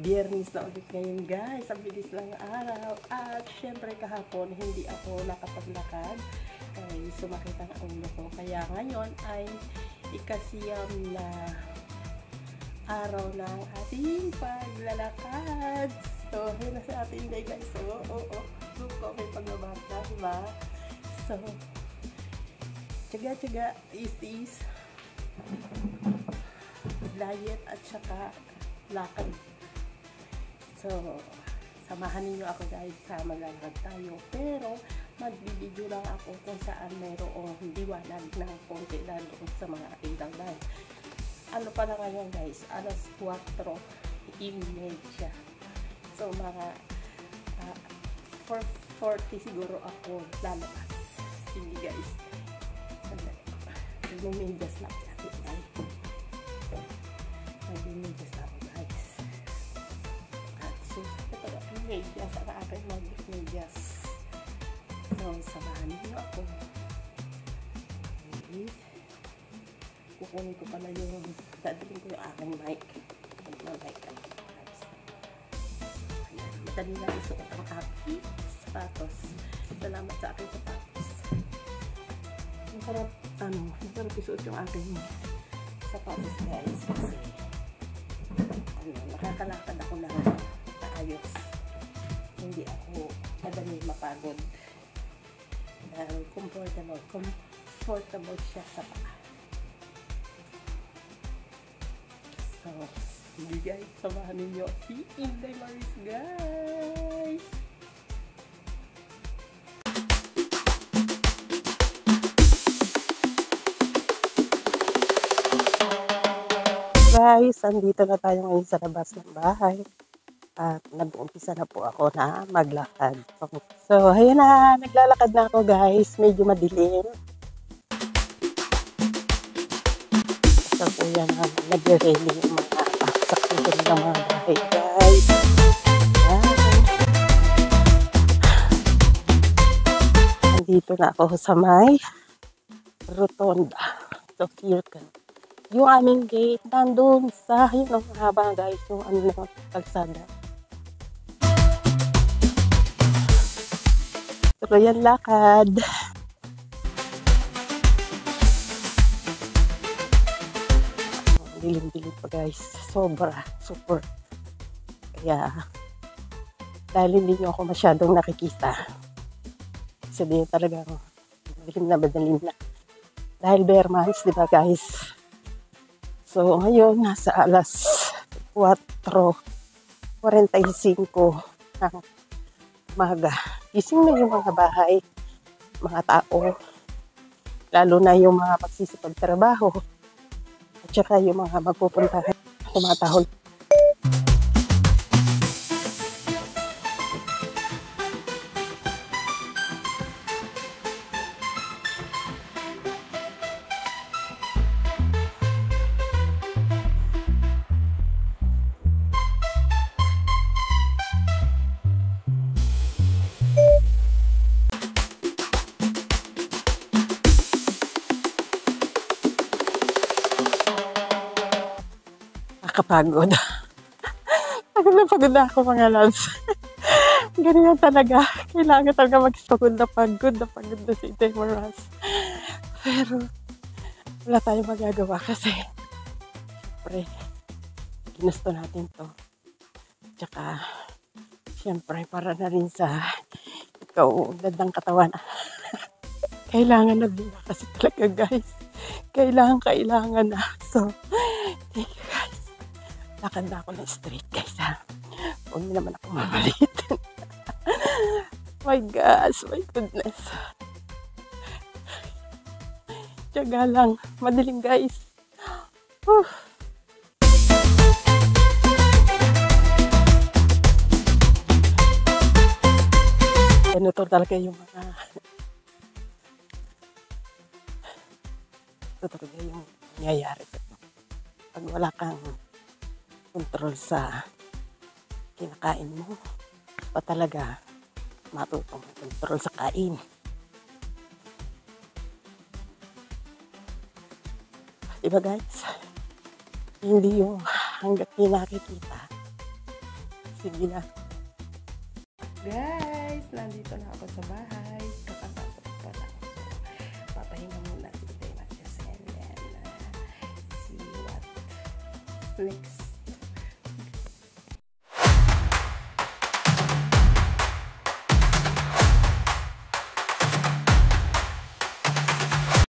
Biyernes na ulit ngayon guys, ang bilis lang ng araw. At syempre kahapon hindi ako nakapaglakad kaya sumakit ang ulo ko. Kaya ngayon ay ikasiyam na araw ng ating paglalakad. So, yun na sa ating day guys. Look ko, may paglabata, diba? So, tsaga-tsaga, is diet at saka lakad. So, samahan niyo ako guys sa maglalakad tayo. Pero, magbibideo lang ako kung saan mayroong liwanag ng konti lalo sa mga ilaw dahil ano pa lang ngayon guys, alas 4:30. So, mga 4:40 siguro ako lalabas. Hindi guys. Nagmimigas lang natin guys. Nagmimigas lang guys. At so, ito na ang medyas. Ang aking mag-medyas. So, samahan niyo ako. Okay. Kukunin ko pala yung dadalhin ko yung aking mic. Mag-mic ka guys. Ayan. Madali na isuot ang aking sapatos. Salamat sa aking sapatos. Masarap isuot yung aking sapatos guys kasi nakakalakad ako lang maayos, hindi ako madali mapagod dahil comfortable siya sa paa. So hindi guys, samahan ninyo si Inday Maris guys. Guys, andito na tayo ngayon sa labas ng bahay at nag-uumpisa na po ako na maglakad. So, ayan na, naglalakad na ako guys, medyo madilim. So, po yan, nag-railing yung mga saksakin ng mga bahay guys. Ayan. Andito na ako sa may rotonda. So, here ka. Yung aming gate, nandun sa, yun ang haba guys, yung ano na kalsada. So, yan lakad. Dilim-dilim pa guys, sobra, super. Kaya, dahil hindi nyo ako masyadong nakikita. Kasi di talagang dilim na madalim na. Dahil bare months, di ba guys? So, ngayon, nasa alas 4:45 ng umaga. Gising na yung mga bahay, mga tao, lalo na yung mga magsisipagtrabaho, at saka yung mga magpupuntahan, tumatahol. Kapagod. Pagod na ako mga loves. Ganyan talaga. Kailangan talaga mag-pagod na si Inday Maris. Pero wala tayong magagawa kasi siyempre ginusto natin to. Tsaka siyempre para na rin sa ikaw gandang katawan. Kailangan na din kasi talaga guys. Kailangan na. So, thank you guys. Lakad na ako ng straight guys ha. Huwag niyo naman ako mamalit. My gosh, my goodness. Tiyaga lang. Madilim guys. Ganito talaga yung mga ito talaga yung nangyayari pag wala kang control sa kinakain mo, pa talaga matutong control sa kain. Diba guys? Hindi yung hanggat di nakikita, sige na. Guys, nandito na ako sa bahay. Kakatapos pa lang. So, papahinga muna si Tay Matias and then see what next.